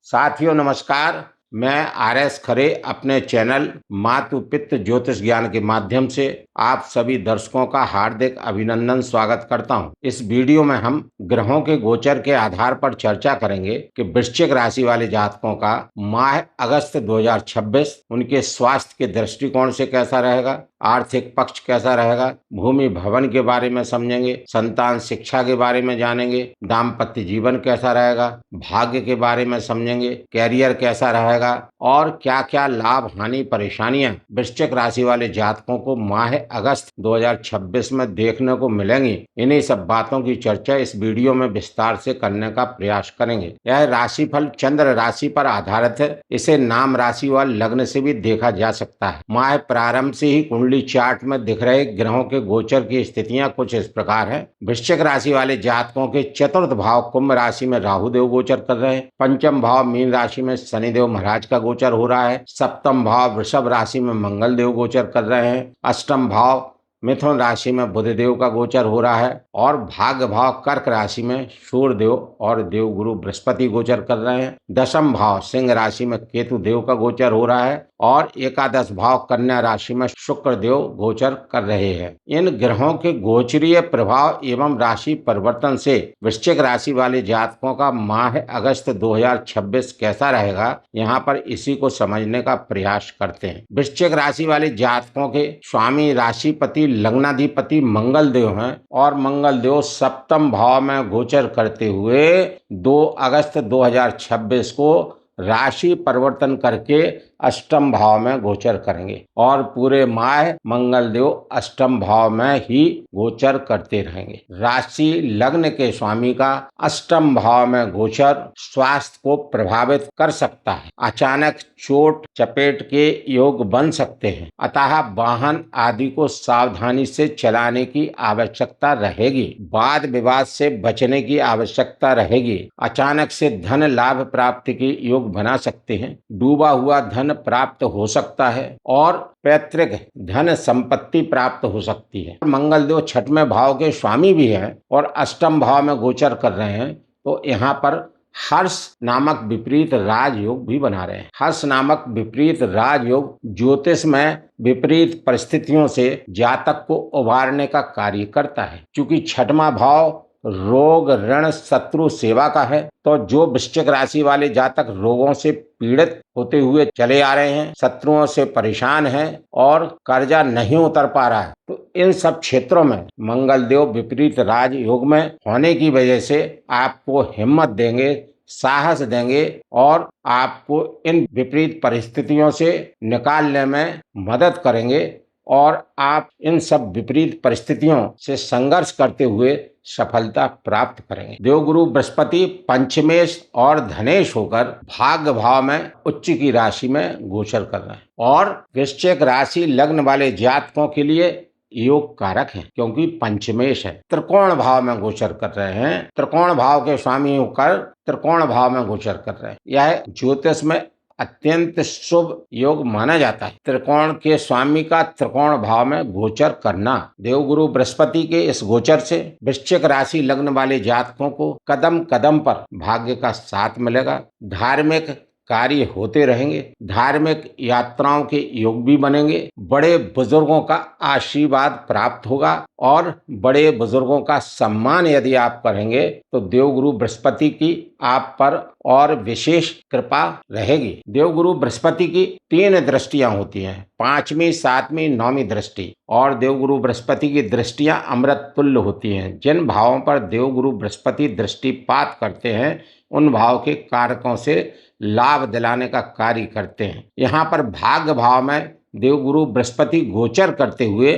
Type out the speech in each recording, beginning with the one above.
साथियों नमस्कार। मैं आर.एस. खरे अपने चैनल मातु पितृ ज्योतिष ज्ञान के माध्यम से आप सभी दर्शकों का हार्दिक अभिनंदन स्वागत करता हूं। इस वीडियो में हम ग्रहों के गोचर के आधार पर चर्चा करेंगे कि वृश्चिक राशि वाले जातकों का माह अगस्त 2026 उनके स्वास्थ्य के दृष्टिकोण से कैसा रहेगा, आर्थिक पक्ष कैसा रहेगा, भूमि भवन के बारे में समझेंगे, संतान शिक्षा के बारे में जानेंगे, दाम्पत्य जीवन कैसा रहेगा, भाग्य के बारे में समझेंगे, कैरियर कैसा रहेगा और क्या क्या लाभ हानि परेशानियां वृश्चिक राशि वाले जातकों को माह अगस्त 2026 में देखने को मिलेंगी। इन्हीं सब बातों की चर्चा इस वीडियो में विस्तार से करने का प्रयास करेंगे। यह राशिफल चंद्र राशि पर आधारित है। इसे नाम राशि व लग्न से भी देखा जा सकता है। माह प्रारंभ से ही कुंडली चार्ट में दिख रहे ग्रहों के गोचर की स्थितियां कुछ इस प्रकार है। वृश्चिक राशि वाले जातकों के चतुर्थ भाव कुंभ राशि में राहु देव गोचर कर रहे हैं। पंचम भाव मीन राशि में शनिदेव महाराज का गोचर हो रहा है। सप्तम भाव वृषभ राशि में मंगल देव गोचर कर रहे हैं। अष्टम भाव मिथुन राशि में बुध देव का गोचर हो रहा है और भाग्य भाव कर्क राशि में सूर्य देव और देव गुरु बृहस्पति गोचर कर रहे हैं। दशम भाव सिंह राशि में केतु देव का गोचर हो रहा है और एकादश भाव कन्या राशि में शुक्र देव गोचर कर रहे हैं। इन ग्रहों के गोचरीय प्रभाव एवं राशि परिवर्तन से वृश्चिक राशि वाले जातकों का माह अगस्त 2026 कैसा रहेगा, यहाँ पर इसी को समझने का प्रयास करते हैं। वृश्चिक राशि वाले जातकों के स्वामी राशिपति लग्नाधिपति मंगल देव हैं और मंगल देव सप्तम भाव में गोचर करते हुए 2 अगस्त 2026 को राशि परिवर्तन करके अष्टम भाव में गोचर करेंगे और पूरे माह मंगल देव अष्टम भाव में ही गोचर करते रहेंगे। राशि लग्न के स्वामी का अष्टम भाव में गोचर स्वास्थ्य को प्रभावित कर सकता है। अचानक चोट चपेट के योग बन सकते हैं, अतः वाहन आदि को सावधानी से चलाने की आवश्यकता रहेगी। वाद विवाद से बचने की आवश्यकता रहेगी। अचानक से धन लाभ प्राप्ति के योग बना सकते हैं। डूबा हुआ धन प्राप्त हो सकता है और पैतृक धन संपत्ति प्राप्त हो सकती है। मंगल देव छठवें भाव के स्वामी भी हैं और अष्टम भाव में गोचर कर रहे हैं, तो यहाँ पर हर्ष नामक विपरीत राजयोग भी बना रहे हैं। हर्ष नामक विपरीत राजयोग ज्योतिष में विपरीत परिस्थितियों से जातक को उभारने का कार्य करता है। क्योंकि छठवां भाव रोग ऋण शत्रु सेवा का है, तो जो वृश्चिक राशि वाले जातक रोगों से पीड़ित होते हुए चले आ रहे हैं, शत्रुओं से परेशान हैं और कर्जा नहीं उतर पा रहा है, तो इन सब क्षेत्रों में मंगल देव विपरीत राजयोग में होने की वजह से आपको हिम्मत देंगे, साहस देंगे और आपको इन विपरीत परिस्थितियों से निकालने में मदद करेंगे और आप इन सब विपरीत परिस्थितियों से संघर्ष करते हुए सफलता प्राप्त करेंगे। देवगुरु बृहस्पति पंचमेश और धनेश होकर भाग्य भाव में उच्च की राशि में गोचर कर रहे हैं और वृश्चिक राशि लग्न वाले जातकों के लिए योग कारक है, क्योंकि पंचमेश है। त्रिकोण भाव में गोचर कर रहे हैं। त्रिकोण भाव के स्वामी होकर त्रिकोण भाव में गोचर कर रहे हैं। यह ज्योतिष में अत्यंत शुभ योग माना जाता है। त्रिकोण के स्वामी का त्रिकोण भाव में गोचर करना। देवगुरु बृहस्पति के इस गोचर से वृश्चिक राशि लग्न वाले जातकों को कदम कदम पर भाग्य का साथ मिलेगा। धार्मिक कार्य होते रहेंगे। धार्मिक यात्राओं के योग भी बनेंगे। बड़े बुजुर्गों का आशीर्वाद प्राप्त होगा और बड़े बुजुर्गों का सम्मान यदि आप करेंगे तो देवगुरु बृहस्पति की आप पर और विशेष कृपा रहेगी। देवगुरु बृहस्पति की 3 दृष्टियां होती हैं, 5वीं 7वीं 9वीं दृष्टि, और देवगुरु बृहस्पति की दृष्टियां अमृत तुल्य होती हैं। जिन भावों पर देवगुरु बृहस्पति दृष्टिपात करते हैं उन भाव के कारकों से लाभ दिलाने का कार्य करते हैं। यहाँ पर भाग्य भाव में देवगुरु बृहस्पति गोचर करते हुए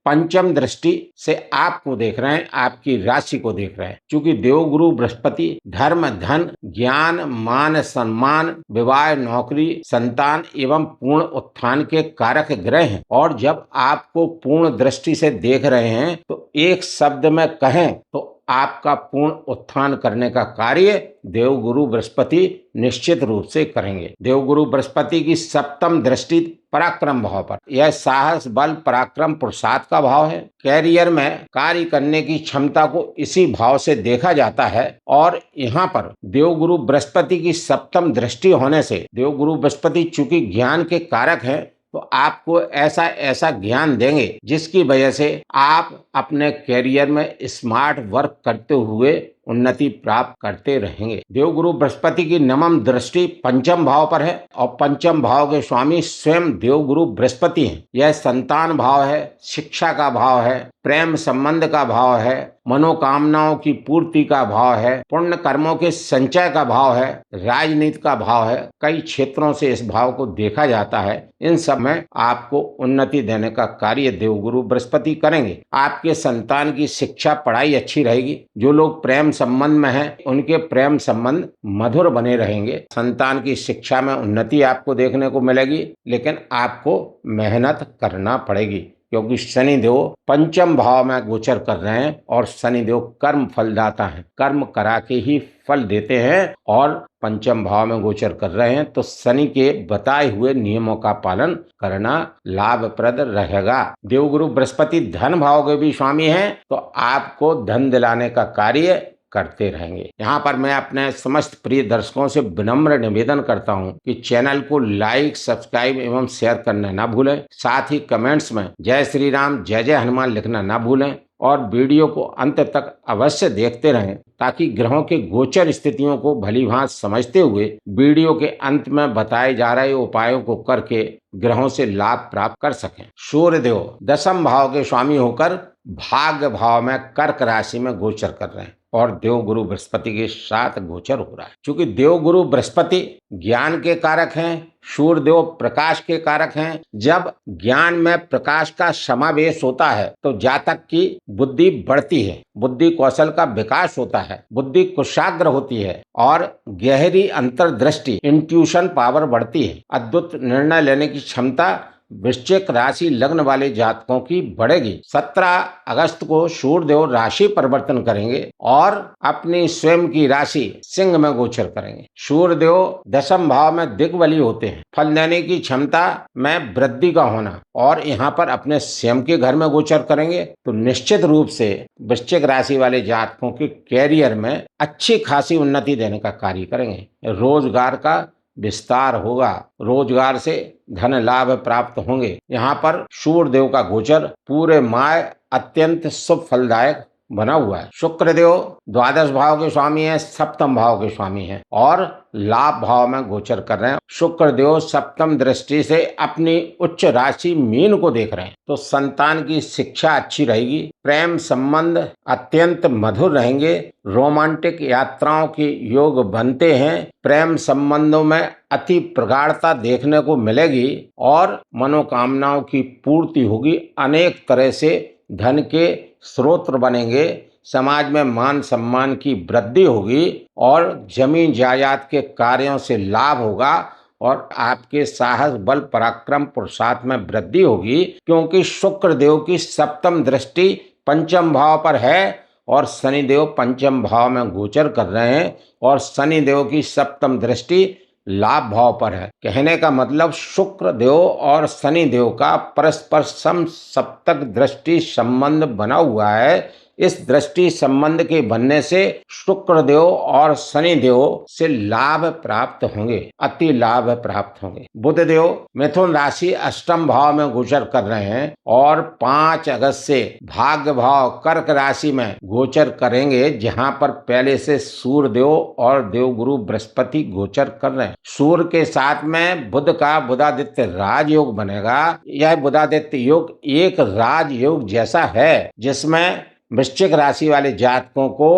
पंचम दृष्टि से आपको देख रहे हैं, आपकी राशि को देख रहे हैं। क्योंकि देवगुरु बृहस्पति धर्म धन ज्ञान मान सम्मान विवाह नौकरी संतान एवं पूर्ण उत्थान के कारक ग्रह हैं और जब आपको पूर्ण दृष्टि से देख रहे हैं तो एक शब्द में कहें तो आपका पूर्ण उत्थान करने का कार्य देवगुरु बृहस्पति निश्चित रूप से करेंगे। देवगुरु बृहस्पति की सप्तम दृष्टि पराक्रम भाव पर, यह साहस बल पराक्रम पुरुषार्थ का भाव है। कैरियर में कार्य करने की क्षमता को इसी भाव से देखा जाता है और यहाँ पर देवगुरु बृहस्पति की सप्तम दृष्टि होने से, देवगुरु बृहस्पति चूंकि ज्ञान के कारक हैं, तो आपको ऐसा ऐसा ज्ञान देंगे जिसकी वजह से आप अपने कैरियर में स्मार्ट वर्क करते हुए उन्नति प्राप्त करते रहेंगे। देवगुरु बृहस्पति की नवम दृष्टि पंचम भाव पर है और पंचम भाव के स्वामी स्वयं देवगुरु बृहस्पति हैं। यह संतान भाव है, शिक्षा का भाव है, प्रेम संबंध का भाव है, मनोकामनाओं की पूर्ति का भाव है, पुण्य कर्मों के संचय का भाव है, राजनीति का भाव है। कई क्षेत्रों से इस भाव को देखा जाता है। इन सब में आपको उन्नति देने का कार्य देवगुरु बृहस्पति करेंगे। आपके संतान की शिक्षा पढ़ाई अच्छी रहेगी। जो लोग प्रेम संबंध में हैं, उनके प्रेम संबंध मधुर बने रहेंगे। संतान की शिक्षा में उन्नति आपको देखने को मिलेगी, लेकिन आपको मेहनत करना पड़ेगी क्योंकि शनिदेव पंचम भाव में गोचर कर रहे हैं और शनिदेव कर्म फलदाता हैं। कर्म करा के ही फल देते हैं और पंचम भाव में गोचर कर रहे हैं, तो शनि के बताए हुए नियमों का पालन करना लाभप्रद रहेगा। देवगुरु बृहस्पति धन भाव के भी स्वामी हैं, तो आपको धन दिलाने का कार्य करते रहेंगे। यहाँ पर मैं अपने समस्त प्रिय दर्शकों से विनम्र निवेदन करता हूँ कि चैनल को लाइक, सब्सक्राइब एवं शेयर करना ना भूलें। साथ ही कमेंट्स में जय श्री राम, जय जय हनुमान लिखना ना भूलें और वीडियो को अंत तक अवश्य देखते रहें ताकि ग्रहों के गोचर स्थितियों को भलीभांति समझते हुए वीडियो के अंत में बताए जा रहे उपायों को करके ग्रहों से लाभ प्राप्त कर सकें। सूर्यदेव दशम भाव के स्वामी होकर भाग्य भाव में कर्क राशि में गोचर कर रहे हैं और देवगुरु बृहस्पति के साथ गोचर हो रहा है। क्योंकि देवगुरु बृहस्पति ज्ञान के कारक हैं, सूर्यदेव प्रकाश के कारक हैं। जब ज्ञान में प्रकाश का समावेश होता है तो जातक की बुद्धि बढ़ती है, बुद्धि कौशल का विकास होता है, बुद्धि कुशाग्र होती है और गहरी अंतर्दृष्टि इंट्यूशन पावर बढ़ती है। अद्भुत निर्णय लेने की क्षमता वृश्चिक राशि लग्न वाले जातकों की बढ़ेगी। 17 अगस्त को सूर्यदेव राशि परिवर्तन करेंगे और अपनी स्वयं की राशि सिंह में गोचर करेंगे। सूर्यदेव दशम भाव में दिग्बली होते हैं। फल देने की क्षमता में वृद्धि का होना और यहाँ पर अपने स्वयं के घर में गोचर करेंगे तो निश्चित रूप से वृश्चिक राशि वाले जातकों के कैरियर में अच्छी खासी उन्नति देने का कार्य करेंगे। रोजगार का विस्तार होगा, रोजगार से धन लाभ प्राप्त होंगे। यहाँ पर सूर्यदेव का गोचर पूरे माह अत्यंत शुभ फलदायक बना हुआ है। शुक्रदेव द्वादश भाव के स्वामी हैं, सप्तम भाव के स्वामी हैं और लाभ भाव में गोचर कर रहे हैं। शुक्रदेव सप्तम दृष्टि से अपनी उच्च राशि मीन को देख रहे हैं, तो संतान की शिक्षा अच्छी रहेगी, प्रेम संबंध अत्यंत मधुर रहेंगे, रोमांटिक यात्राओं के योग बनते हैं, प्रेम संबंधों में अति प्रगाढ़ता देखने को मिलेगी और मनोकामनाओं की पूर्ति होगी। अनेक तरह से धन के स्रोत बनेंगे, समाज में मान सम्मान की वृद्धि होगी और जमीन जायदाद के कार्यों से लाभ होगा और आपके साहस बल पराक्रम पुरुषार्थ में वृद्धि होगी। क्योंकि शुक्रदेव की सप्तम दृष्टि पंचम भाव पर है और शनिदेव पंचम भाव में गोचर कर रहे हैं और शनिदेव की सप्तम दृष्टि लाभ भाव पर है। कहने का मतलब शुक्र देव और शनि देव का परस्पर सम सप्तक दृष्टि संबंध बना हुआ है। इस दृष्टि संबंध के बनने से शुक्र देव और शनि देव से लाभ प्राप्त होंगे, अति लाभ प्राप्त होंगे। बुध देव मिथुन राशि अष्टम भाव में गोचर कर रहे हैं और 5 अगस्त से भाग्य भाव कर्क राशि में गोचर करेंगे, जहां पर पहले से सूर्य देव और देवगुरु बृहस्पति गोचर कर रहे हैं। सूर्य के साथ में बुध का बुधादित्य राजयोग बनेगा। यह बुधादित्य योग एक राजयोग जैसा है जिसमें वृश्चिक राशि वाले जातकों को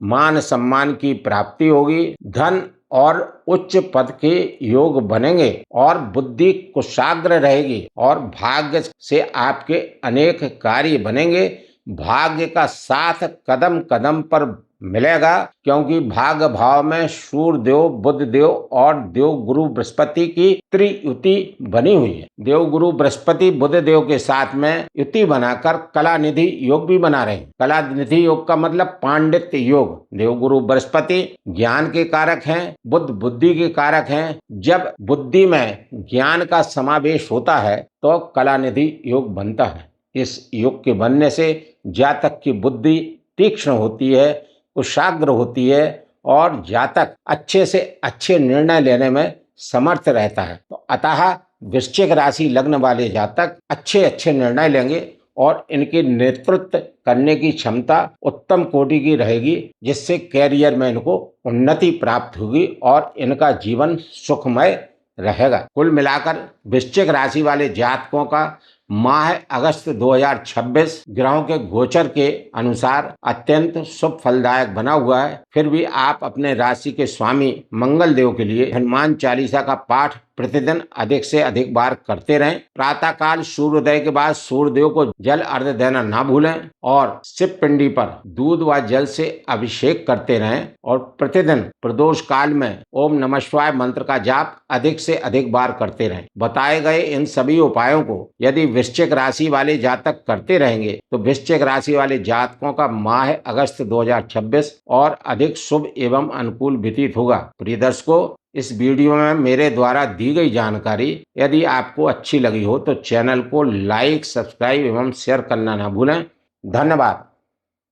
मान सम्मान की प्राप्ति होगी, धन और उच्च पद के योग बनेंगे और बुद्धि कुशाग्र रहेगी और भाग्य से आपके अनेक कार्य बनेंगे। भाग्य का साथ कदम कदम पर मिलेगा, क्योंकि भाग्य भाव में सूर्य देव, बुध देव और देव गुरु बृहस्पति की त्रियुति बनी हुई है। देव गुरु बृहस्पति बुध देव के साथ में युति बनाकर कला निधि योग भी बना रहे हैं। कला निधि योग का मतलब पांडित्य योग। देव गुरु बृहस्पति ज्ञान के कारक हैं, बुध बुद्धि के कारक हैं। जब बुद्धि में ज्ञान का समावेश होता है तो कला निधि योग बनता है। इस योग के बनने से जातक की बुद्धि तीक्ष्ण होती है, कुशाग्र होती है और जातक अच्छे से अच्छे निर्णय लेने में समर्थ रहता है। तो अतः वृश्चिक राशि लग्न वाले जातक अच्छे अच्छे निर्णय लेंगे और इनकी नेतृत्व करने की क्षमता उत्तम कोटि की रहेगी, जिससे कैरियर में इनको उन्नति प्राप्त होगी और इनका जीवन सुखमय रहेगा। कुल मिलाकर वृश्चिक राशि वाले जातकों का माह अगस्त 2026 ग्रहों के गोचर के अनुसार अत्यंत शुभ फलदायक बना हुआ है। फिर भी आप अपने राशि के स्वामी मंगल देव के लिए हनुमान चालीसा का पाठ प्रतिदिन अधिक से अधिक बार करते रहें। प्रातः काल सूर्योदय के बाद सूर्य देव को जल अर्घ्य देना ना भूलें और शिव पिंडी पर दूध व जल से अभिषेक करते रहें और प्रतिदिन प्रदोष काल में ओम नमः शिवाय मंत्र का जाप अधिक से अधिक बार करते रहें। बताए गए इन सभी उपायों को यदि वृश्चिक राशि वाले जातक करते रहेंगे तो वृश्चिक राशि वाले जातकों का माह अगस्त 2026 और अधिक शुभ एवं अनुकूल व्यतीत होगा। प्रिय दर्शकों, इस वीडियो में मेरे द्वारा दी गई जानकारी यदि आपको अच्छी लगी हो तो चैनल को लाइक, सब्सक्राइब एवं शेयर करना ना भूलें। धन्यवाद।